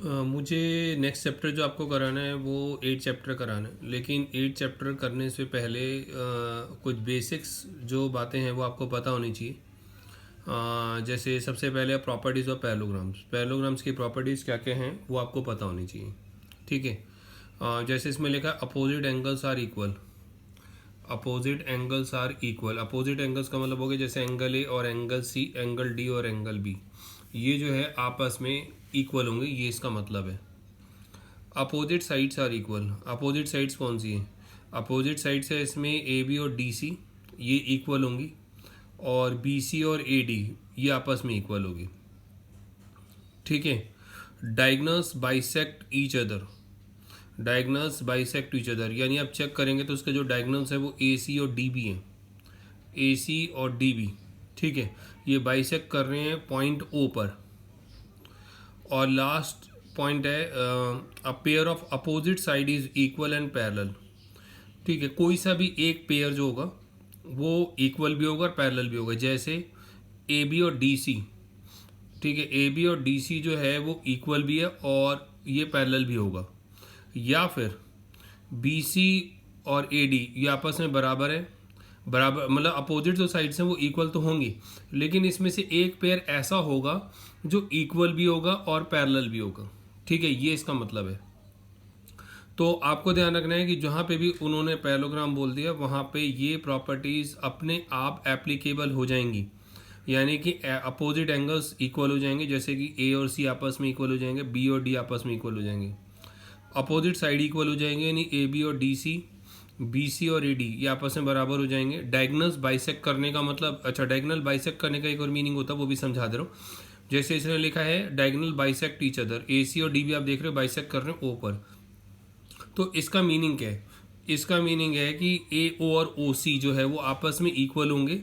मुझे next chapter जो आपको कराना है वो 8 चैप्टर कराना है, लेकिन 8 चैप्टर करने से पहले कुछ बेसिक्स जो बातें हैं वो आपको पता होनी चाहिए। जैसे सबसे पहले प्रॉपर्टीज़ ऑफ पैरेललोग्राम्स, पैरेललोग्राम्स की प्रॉपर्टीज़ क्या क्या हैं वो आपको पता होनी चाहिए। ठीक है। जैसे इसमें लिखा है opposite angles are equal, opposite angles are equal. Opposite angles का मतलब हो गया जैसे एंगल ए और एंगल सी, एंगल डी और एंगल बी, ये जो है आपस में इक्वल होंगे, ये इसका मतलब है। Opposite sides are equal, opposite sides कौन सी हैं? अपोजिट साइड्स है इसमें ए बी और डी सी, ये इक्वल होंगी, और बी सी और ए डी ये आपस में इक्वल होगी। ठीक है। Diagonals bisect each other, diagonals bisect each other यानी आप चेक करेंगे तो उसके जो डायगोनल्स है वो ए सी और डी बी हैं, ए सी और डी बी। ठीक है, ये बाइसेक्ट कर रहे हैं पॉइंट ओ पर। और लास्ट पॉइंट है a pair of opposite side is equal and parallel. ठीक है, कोई सा भी एक पेयर जो होगा वो इक्वल भी होगा और पैरेलल भी होगा, जैसे ए बी और डी सी। ठीक है, ए बी और डी सी जो है वो इक्वल भी है और ये पैरेलल भी होगा। या फिर बी सी और ए डी ये आपस में बराबर है, बराबर मतलब अपोजिट जो साइड्स हैं वो इक्वल तो होंगी, लेकिन इसमें से एक पेयर ऐसा होगा जो इक्वल भी होगा और पैरेलल भी होगा। ठीक है, ये इसका मतलब है। तो आपको ध्यान रखना है कि जहाँ पे भी उन्होंने पैरेललोग्राम बोल दिया वहाँ पे ये प्रॉपर्टीज़ अपने आप एप्लीकेबल हो जाएंगी, यानी कि अपोजिट एंगल्स इक्वल हो जाएंगे, जैसे कि ए और सी आपस में इक्वल हो जाएंगे, बी और डी आपस में इक्वल हो जाएंगे, अपोजिट साइड इक्वल हो जाएंगे, यानी ए बी और डी सी, बी सी और ए डी ये आपस में बराबर हो जाएंगे। डायगोनल्स बाइसेक्ट करने का मतलब, अच्छा डायगोनल बाइसेक्ट करने का एक और मीनिंग होता है वो भी समझा दे रहा हूँ। जैसे इसने लिखा है डायगोनल बाइसेक्ट ईच अदर, ए सी और डी भी आप देख रहे हो बाइसेक्ट कर रहे हो ओ पर। तो इसका मीनिंग क्या है? इसका मीनिंग है कि ए ओ और ओ सी जो है वो आपस में इक्वल होंगे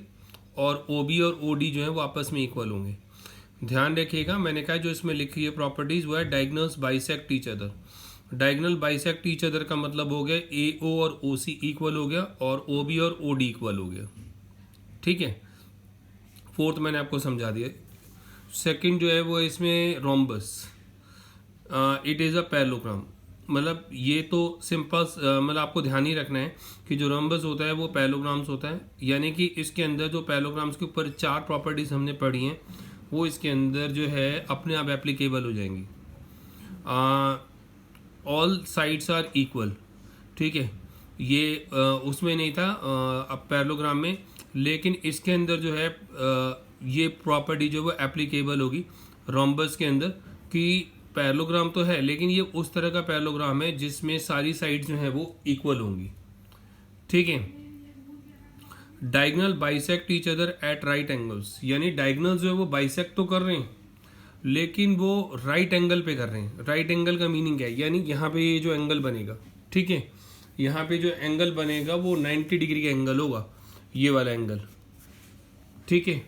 और ओ बी और ओ डी जो है वो आपस में इक्वल होंगे। ध्यान रखिएगा, मैंने कहा जो इसमें लिखी है प्रॉपर्टीज वो है diagonals bisect each other. Diagonal bisect each other का मतलब हो गया ए ओ और ओ सी इक्वल हो गया और ओ बी और ओ डी इक्वल हो गया। ठीक है, फोर्थ मैंने आपको समझा दिया। सेकंड जो है वो इसमें rhombus, it is a parallelogram. मतलब ये तो सिंपल, मतलब आपको ध्यान ही रखना है कि जो रोम्बस होता है वो पैरेललोग्राम्स होता है, यानी कि इसके अंदर जो पैरेललोग्राम्स के ऊपर 4 प्रॉपर्टीज हमने पढ़ी हैं वो इसके अंदर जो है अपने आप एप्लीकेबल हो जाएंगी। All sides are equal. ठीक है, ये उसमें नहीं था अब पैरेललोग्राम में, लेकिन इसके अंदर जो है ये प्रॉपर्टी जो वो एप्लीकेबल होगी रोम्बस के अंदर, कि पैरेललोग्राम तो है लेकिन ये उस तरह का पैरेललोग्राम है जिसमें सारी साइड्स जो है वो इक्वल होंगी। ठीक है। Diagonal bisect each other at right angles, यानी डायगोनल्स जो है वो बाइसेक्ट तो कर रहे हैं लेकिन वो राइट एंगल पे कर रहे हैं। राइट एंगल का मीनिंग क्या है? यानी यहाँ पे ये जो एंगल बनेगा, ठीक है, यहाँ पे जो एंगल बनेगा वो 90 डिग्री का एंगल होगा, ये वाला एंगल। ठीक है,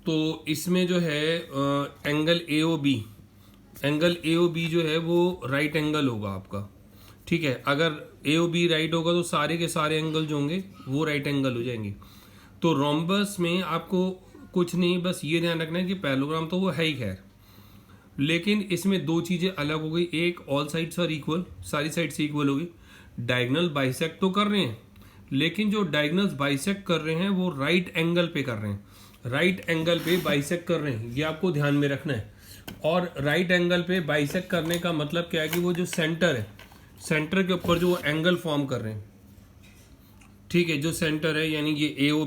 तो इसमें जो है angle A O B, angle A O B जो है वो राइट एंगल होगा आपका। ठीक है, अगर ए ओ बी राइट होगा तो सारे के सारे एंगल जो होंगे वो राइट एंगल हो जाएंगे। तो रोम्बस में आपको कुछ नहीं, बस ये ध्यान रखना है कि पैरेललोग्राम तो वो है ही खैर, लेकिन इसमें दो चीज़ें अलग हो गई। एक, ऑल साइड्स आर इक्वल, सारी साइड्स इक्वल होगी। डायगोनल बाइसेक्ट तो कर रहे हैं लेकिन जो डायगोनल्स बाइसेक्ट कर रहे हैं वो राइट एंगल पे कर रहे हैं, राइट एंगल पे बाइसेक्ट कर रहे हैं, ये आपको ध्यान में रखना है। और राइट एंगल पे बाइसेक्ट करने का मतलब क्या है कि वो जो सेंटर है, सेंटर के ऊपर जो वो एंगल फॉर्म कर रहे हैं, ठीक है, जो सेंटर है यानी ये ए ओ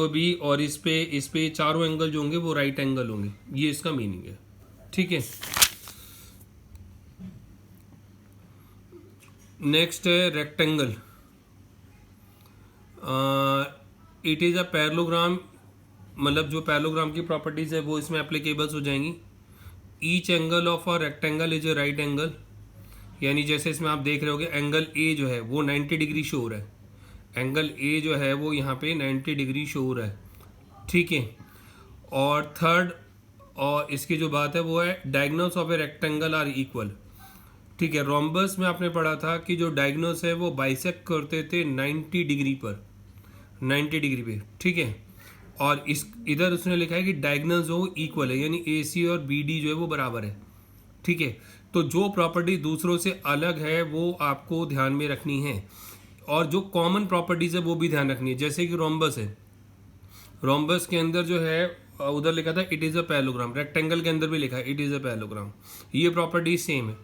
बी और इस पे चारों एंगल जो होंगे वो राइट एंगल होंगे, ये इसका मीनिंग है। ठीक है, नेक्स्ट है rectangle. It is a parallelogram, मतलब जो पैरेललोग्राम की प्रॉपर्टीज है वो इसमें एप्लीकेबल्स हो जाएंगी। Each angle of a rectangle is a right angle, यानी जैसे इसमें आप देख रहे होगे एंगल ए जो है वो 90 डिग्री शो हो रहा है, एंगल ए जो है वो यहाँ पे 90 डिग्री शो हो रहा है। ठीक है, और थर्ड, और इसकी जो बात है वो है diagonals of a rectangle are equal. ठीक है, रोम्बस में आपने पढ़ा था कि जो डायगोनल्स है वो बाइसेक्ट करते थे 90 डिग्री पर, 90 डिग्री पे। ठीक है, और इस इधर उसने लिखा है कि डायगोनल जो इक्वल है, यानी ए सी और बी डी जो है वो बराबर है। ठीक है, तो जो प्रॉपर्टी दूसरों से अलग है वो आपको ध्यान में रखनी है, और जो कॉमन प्रॉपर्टीज है वो भी ध्यान रखनी है। जैसे कि रोम्बस है, रोम्बस के अंदर जो है उधर लिखा था it is a parallelogram, rectangle के अंदर भी लिखा है इट इज़ अ पैरेललोग्राम। ये प्रॉपर्टी सेम है,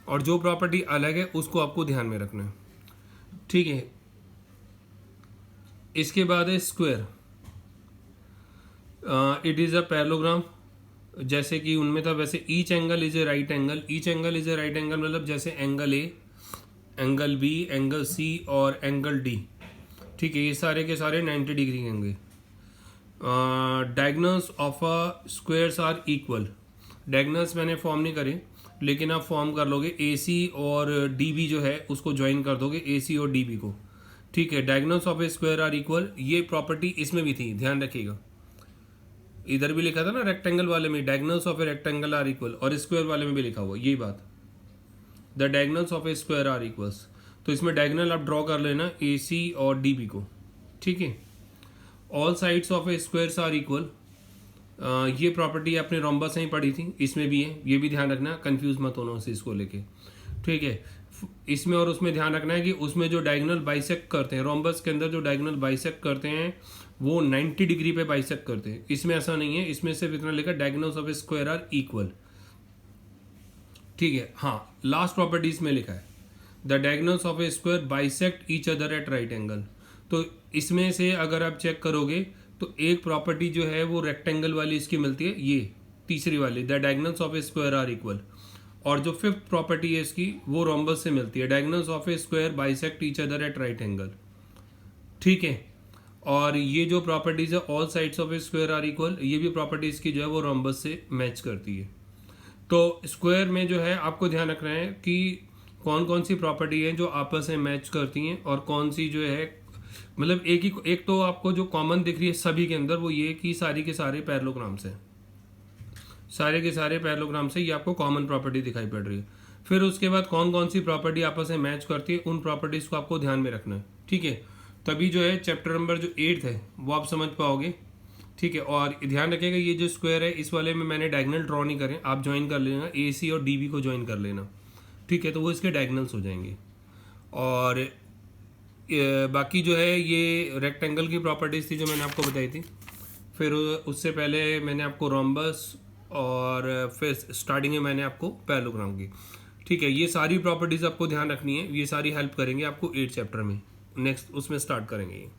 और जो प्रॉपर्टी अलग है उसको आपको ध्यान में रखना है। ठीक है, इसके बाद है square. It is a parallelogram, जैसे कि उनमें था वैसे each angle is a right angle. Each angle is a right angle मतलब जैसे angle A, angle B, angle C और एंगल डी। ठीक है, ये सारे के सारे 90 डिग्री होंगे। Diagonals of a squares are equal. Diagonals मैंने फॉर्म नहीं करे, लेकिन आप फॉर्म कर लोगे ए सी और डी बी जो है उसको ज्वाइन कर दोगे ए सी और डी बी को। ठीक है, diagonals of a square are equal, ये प्रॉपर्टी इसमें भी थी, ध्यान रखिएगा। इधर भी लिखा था ना रेक्टेंगल वाले में diagonals of a rectangle are equal, और स्क्वायर वाले में भी लिखा हुआ यही बात, the diagonals of a square are equals. तो इसमें डायगोनल आप ड्रॉ कर लेना ए सी और डी बी को। ठीक है, all sides of a squares are equal, ये प्रॉपर्टी आपने रोम्बस से ही पढ़ी थी, इसमें भी है, ये भी ध्यान रखना, कंफ्यूज मत होना उसे इसको लेके। ठीक है, इसमें और उसमें ध्यान रखना है कि उसमें जो डायगोनल बाइसेक्ट करते हैं, रोम्बस के अंदर जो डायगोनल बाइसेक्ट करते हैं वो 90 डिग्री पे बाइसेक्ट करते हैं। इसमें ऐसा नहीं है, इसमें सिर्फ इतना लिखा diagonals of a square are equal. ठीक है, हाँ, लास्ट प्रॉपर्टी इसमें लिखा है the diagonals of a square bisect each other at right angle. तो इसमें से अगर आप चेक करोगे तो एक प्रॉपर्टी जो है वो रेक्टेंगल वाली इसकी मिलती है, ये तीसरी वाली the diagonals of a square are equal, और जो फिफ्थ प्रॉपर्टी है इसकी वो रोम्बस से मिलती है, diagonals of a square bisect each other at right angle. ठीक है, और ये जो प्रॉपर्टीज है all sides of a square are equal, ये भी प्रॉपर्टीज की जो है वो रोम्बस से मैच करती है। तो स्क्वायर में जो है आपको ध्यान रखना है कि कौन कौन सी प्रॉपर्टी है जो आपस में मैच करती हैं, और कौन सी जो है मतलब एक तो आपको जो कॉमन दिख रही है सभी के अंदर वो ये कि सारी के सारे पैरेललोग्राम्स हैं, सारे के सारे पैरेललोग्राम से ये आपको कॉमन प्रॉपर्टी दिखाई पड़ रही है। फिर उसके बाद कौन कौन सी प्रॉपर्टी आपस में मैच करती है, उन प्रॉपर्टीज को आपको ध्यान में रखना है। ठीक है, तभी जो है चैप्टर नंबर जो 8 है वो आप समझ पाओगे। ठीक है, और ध्यान रखिएगा ये जो स्क्वायर है इस वाले में मैंने डायगोनल ड्रॉ नहीं करे, आप ज्वाइन कर लेना ए सी और डी बी को ज्वाइन कर लेना। ठीक है, तो वो इसके डायगोनल्स हो जाएंगे। और बाकी जो है ये रेक्टेंगल की प्रॉपर्टीज थी जो मैंने आपको बताई थी। फिर उससे पहले मैंने आपको रोम्बस, और फिर स्टार्टिंग में मैंने आपको पैरेललोग्राम की। ठीक है, ये सारी प्रॉपर्टीज आपको ध्यान रखनी है, ये सारी हेल्प करेंगे आपको 8 चैप्टर में। नेक्स्ट उसमें स्टार्ट करेंगे ये।